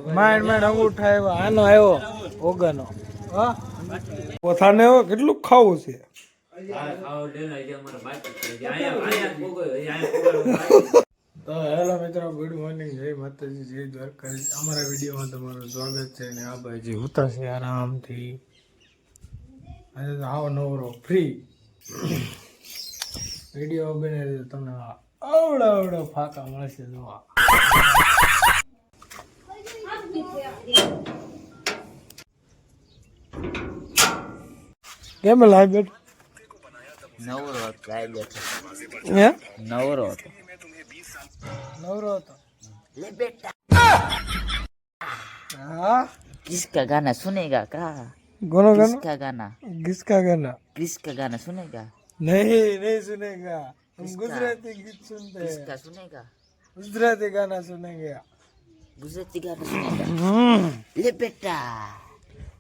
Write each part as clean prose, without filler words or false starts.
માંડ અંગૂઠા આવ્યા આનો આવ્યો ઓગાનો હા પોતાને કેટલું ખાવું છે તો હેલો મિત્રો ગુડ મોર્નિંગ જય માતાજી જય દ્વારકાધીશ અમારા વિડીયોમાં તમારું સ્વાગત છે અને આ ભાઈજી ઉતા છે આરામથી આજે તો આવો નવરો ફ્રી વિડીયો બને તમને આવડો ફાકા મળશે જોવા કેમ લાઈ બેઠ નવરો હતો લાઈ બેઠો હે નવરો હતો ले बेटा हाँ किसका गाना सुनेगा का गोनो किसका गाना किसका गाना किसका गाना सुनेगा नहीं सुनेगा हम गुजराती गीत सुनते हैं किसका सुनेगा गुजराती गाना सुनेंगे गुजराती गाना सुनेगा ले बेटा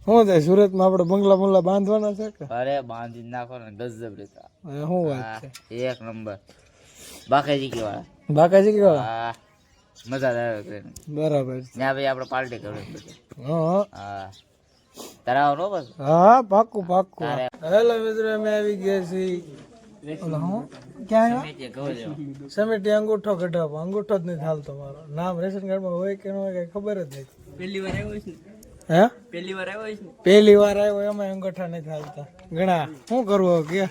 હું થાય સુરતમાં આપણે બંગલા બાંધવાના છે કે અરે બાંધી નાખો ને ગજબ રહેતા શું વાત છે એક નંબર બાકાજી કેવાળા બાકાજી કેવા હા મજા આવે કરે બરાબર ત્યાં ભાઈ આપણે પાર્ટી કરવી હા હા તરાવ નો બસ હા પાક્કું હેલો મિત્રો અમે આવી ગયા છીએ ક્યાં સમિતિ અંગૂઠો કઢાવો અંગૂઠો જ નહીં થાલતો મારો નામ રેશન કાર્ડમાં હોય કે ન હોય કઈ ખબર જ નહીં પહેલી વાર આવ્યો છે હે પહેલી વાર આવ્યો આવ્યો છે એમાં અંગૂઠા નહીં થાલતા ઘણા શું કરવું કે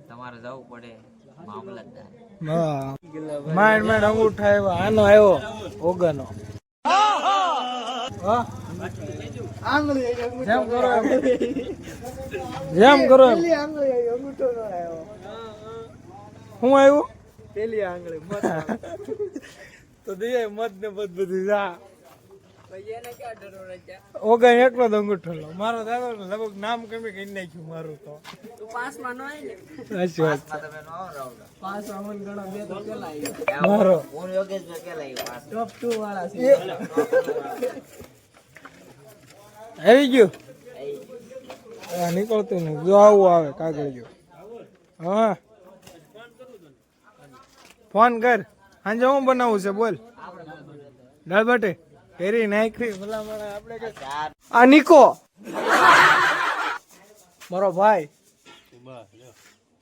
તમારે જવું પડે મામલતદાર માંડ અંગૂઠા આવ્યા આનો આવ્યો ઓગાનો જેમ કરો હું આવ્યું પેલી આંગળી તો દે મત ને બધ બધી જા ઓગણ એકલો જ અંગૂઠો લો મારો દાદો લગભગ નામ કમી કહી નાખ્યું મારું તો સાચી વાત મારો આવી ગયું નીકળતું નહીં જો આવું આવે કાગળ જો હા ફોન કર સાંજે હું બનાવું છે બોલ દાળ બાટે ફેરી નાખી ભલા મારા આપણે આ નિકો મારો ભાઈ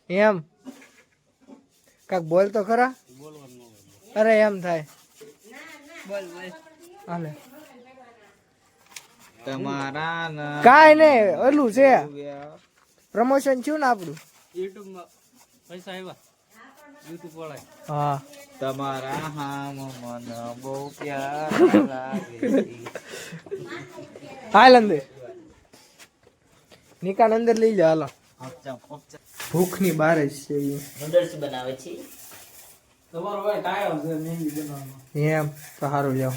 એમ કાક બોલ તો ખરા અરે એમ થાય હાલે તમારા કાઈ નહીં ઓલું છે પ્રમોશન થયું ને આપણું યુટ્યુબ માં પૈસા આવ્યા યુટ્યુબ વાળા હા તમારા હામ મન બહુ પ્યાર લાગે હાલ અંદર નિકાન અંદર લઈ જા હાલો ભૂખની બાર જ છે નૂડલ્સ બનાવે છે તમારો ભાઈ કાયો છે મેંગી બનાવવાનો એમ તો સારું જાવ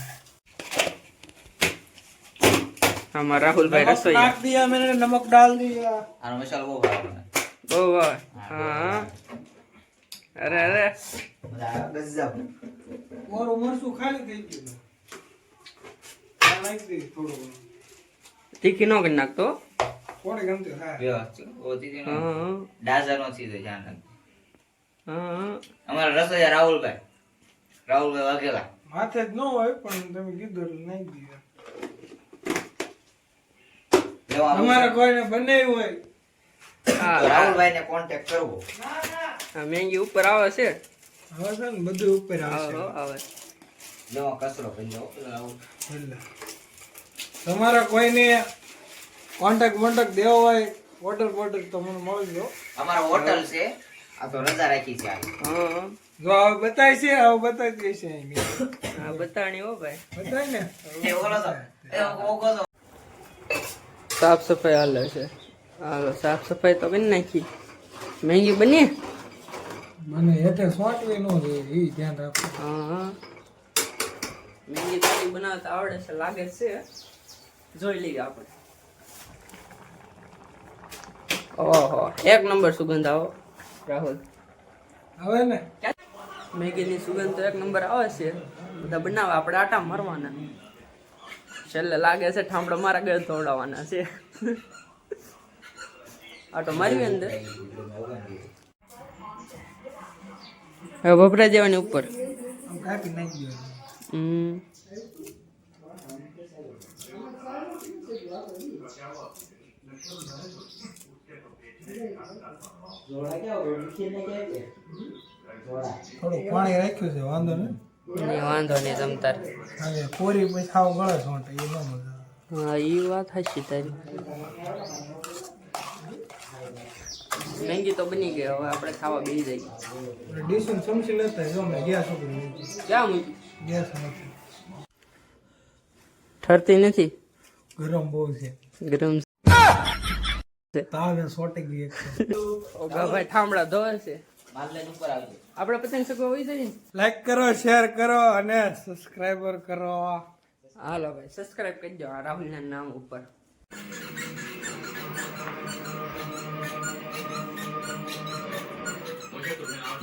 हमारा राहुल भाई रसोई नाक दिया मैंने नमक डाल दिया આનો મસાલો બહુ ભાવે મને ओ वाह हाँ अरे अरे ગજબ और उमर सु खाली થઈ ગયું આ લાઈક દે થોડું तीखी नो कर नाक तो થોડે ગમતું હા વ્યવસ્થિત ઓતી દીનો हाँ ડાઝર નો સીધો જાન हाँ અમારા રસોઈયા રાહુલભાઈ વાઘેલા માથે જ ન હોય પણ તમે કીધું એટલે નહીં દીધા તમારે કોઈને બનાવ્યું હોય રાહુલભાઈ ને કોન્ટેક્ટ કરવો हाँ महंगी ऊपर आवे से હવે છે ને બધું ઉપર આવશે आवे લેવા કચરો કરી દો રાહુલ એટલે તમારા કોઈને કોન્ટેક્ટ દેવો હોય ઓર્ડર તો મને મળી જો અમારા હોટલ છે આ તો રજા રાખી છે આ हाँ જો હવે બતાય છે હવે બતાઈ દે છે અહીં हाँ बतानी हो भाई બતાય ને એ ઓલો તો એ ઓગો તો साफ सफाई हाल है हालो साफ सफाई तो कर नाखी महंगी बनी મને એટલે સોટવી નો રે એ ધ્યાન રાખો हाँ महंगी थाली बनावता आवड़े से लागे से જોઈ લઈએ આપણે ઓહો એક નંબર સુગંધ આવો રાહુલ હવે ને મેગીની સુગંધ તો એક નંબર આવે છે બધા બનાવે આપણે આટા મારવાના છેલ્લે લાગે છે ઠામડો મારા ગળે તોડાવવાના છે આટો મારી અંદર હવે વપરાઈ જવાની ઉપર કાપી નાખી દો થોડું પાણી રાખ્યું છે, વાંધો નહીં. નહીં વાંધો નહીં તમતાર. કારણ કે કોરી પછી ખાવ ગળે છોટે એ ન મજા આવે. હા એ વાત હશે તારી. મેંગી તો બની ગઈ, હવે આપણે ખાવા બેસી જઈએ. ડીશું ચમચી લેતા જો મેં ગેસ ઉપર ક્યાં મૂકી? ગેસ નથી, ઠરતી નથી. ગરમ બહુ છે, ગરમ તાવે સોટી ગઈ એક છે. ઓગા ભાઈ ઠામડા ધોવે છે. આપણે પતંગ સગવા હોઈ જઈએ ને. લાઈક કરો, શેર કરો અને સબસ્ક્રાઇબર કરો. હાલો ભાઈ સબસ્ક્રાઇબ કરી દો આ રાહુલના નામ ઉપર.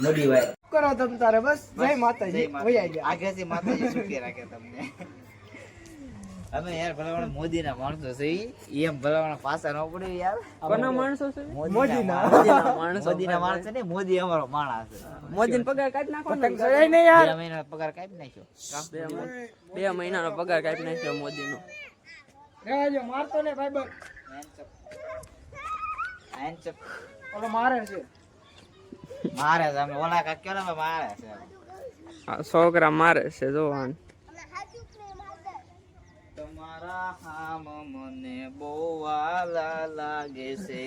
મોદી ભાઈ કરો તમ તારે બસ. જય માતાજી. આગેથી માતાજી સુખી રાખે તમને. અમે યાર ભલાવાળા મોદીના માણસો છે એમ ભલાવાળા પાછા ન પડે યાર. કોના માણસો છે? મોદીના માણસો. મોદીના માણસો ને મોદી અમારો માણસ છે. મોદીનો પગાર કાઢી નાખો ને. પતંગ ચડાય ને યાર. 2 મહિનાનો પગાર કાપી નાખ્યો. 2 મહિનાનો પગાર કાઢી નાખ્યો મોદીનો. રહેજો, મારતો ને ભાઈ બન. ઓલો મારે છે. મારે છે અમે ઓલા કા કેલા મારે છે. આ છોકરા મારે છે જોવાન. તમારા હામ મને બહુ વાલા લાગે છે.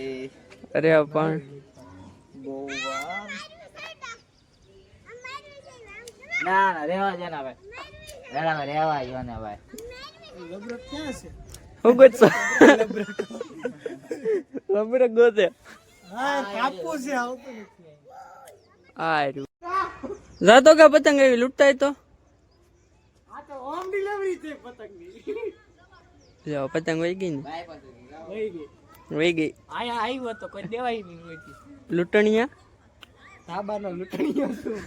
અરે પણ બહુ ના ના રેવા દે ના ભાઈ. રેવા જો ને ભાઈ. લબરત ક્યાં છે? હું ગોતસો લબરે ગોતે. હા કાપવું છે, આવતું નથી. આયરું જાતો કા પતંગ એવી લૂંટાય તો. આ તો હોમ ડિલિવરી છે પતંગની. લ્યો પતંગ વહી ગઈ ને. વહી ગઈ. વહી ગઈ. આયા આવ્યો તો કોઈ દેવાય નહીં હોય. લૂંટણિયા ધાબાનો લૂંટણીઓ છું.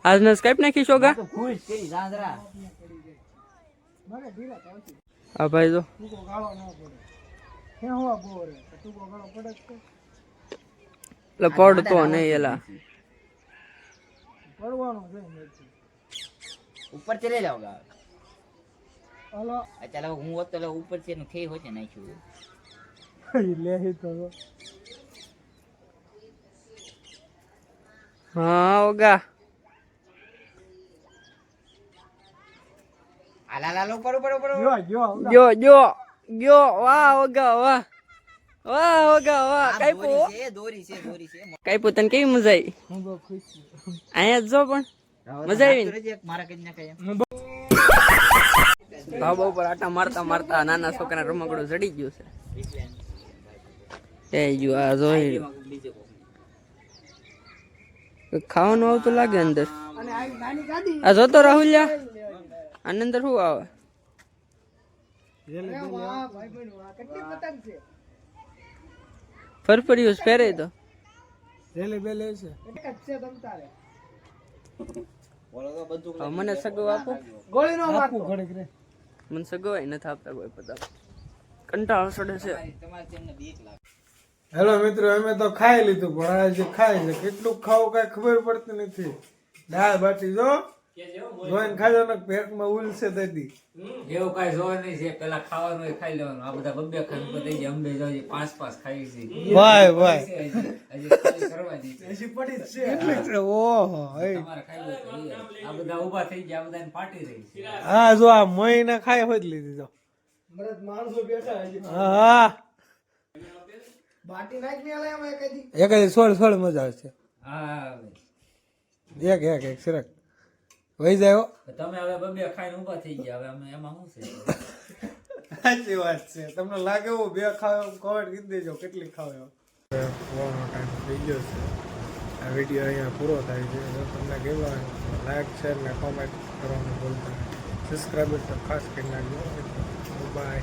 આજનો સ્કાઈપ નાખી શોગા. તો ખુશ કરી જાંદરા. મને ઢીલા ચાલતી. આ ભાઈ જો ટૂંકો ગાળો ન પડે. હે હોવા બોરે. ટૂંકો ગાળો પડે જ છે. એટલે પડતો નહીં એલા. પડવાનો છે નથી. ઉપર ચલે જાવ ગા. હલો. ચાલો હું હોત તો ઉપર છે નું ખેઈ હોતે નાખ્યું. લે તો હા ઓગા આલા ઉપર ઉપર ઉપર. જો ગયો વાહ ઓગા વાહ વાહ ઓગા વાહ. કાઈપો દોરી છે. કાઈપો તને કેવી મજા આવી? હું બહુ ખુશ છું. અહીંયા જ જો પણ મજા આવી ને. મારા કઈ નાખે એમ. ધાબા ઉપર આટા મારતા મારતા નાના છોકરા રમકડું ચડી ગયું છે. એ જો આ જોઈ રહ્યો. ખાવાનું આવતું લાગે અંદર. અને આ નાની ગાડી. આ જોતો રાહુલિયા આની અંદર શું આવે? વાહ ભાઈ બન વાહ. કેટલી પતંગ છે? ફરફરિયું ફેરે તો રેલે બેલે છે. એક જ છે તમ તારે. બોલો તો બધું હવે મને સગો આપો. ગોળી નો મારતો. ઘડીક રે. મને સગવાય નથી આપતા કોઈ પદાર્થ. કંટાળો ચડે છે. તમારે તેમને બીક લાગે. હેલો મિત્રો, અમે તો ખાઈ લીધું પણ આ જે ખાય છે કેટલું ખાવું કઈ ખબર પડતી નથી. દાળ બાટી જો જોઈને ખાજો ને પેટમાં ઉલશે તેથી. એવું કઈ જોવા નહીં છે, પેલા ખાવાનું હોય ખાઈ લેવાનું. આ બધા બબ્બે ખાઈ બધી અંબે જાવ 5 ખાઈ છે. ભાઈ ભાઈ હજી ખાલી કરવા દે છે. એસી પડી જ છે એટલે જ. ઓહો એ તમારે ખાઈ હોય તો લઈ આવો. આ બધા ઊભા થઈ ગયા, આ બધાને પાટી રહી છે. હા જો આ મહિને ખાઈ હોય જ લીધી તો માણસો બેઠા હા બાટી નાખ ને આલે એક જ સોળ મજા આવશે. હા એક સિરક વહી જાય. તમે હવે બબ્બે ખાઈને ઊભા થઈ ગયા, હવે અમે એમાં શું છે? સાચી વાત છે. તમને લાગે એવું બે ખાવ કોમેન્ટ કરી દેજો કેટલી ખાવ એમ. ટાઈમ થઈ ગયો છે. આ વિડીયો અહીંયા પૂરો થાય છે. જો તમને ગમ્યો હોય લાઈક શેર ને કોમેન્ટ કરવાનું ભૂલતા નહીં. સબસ્ક્રાઈબર તો ખાસ કરી નાખજો. બાય.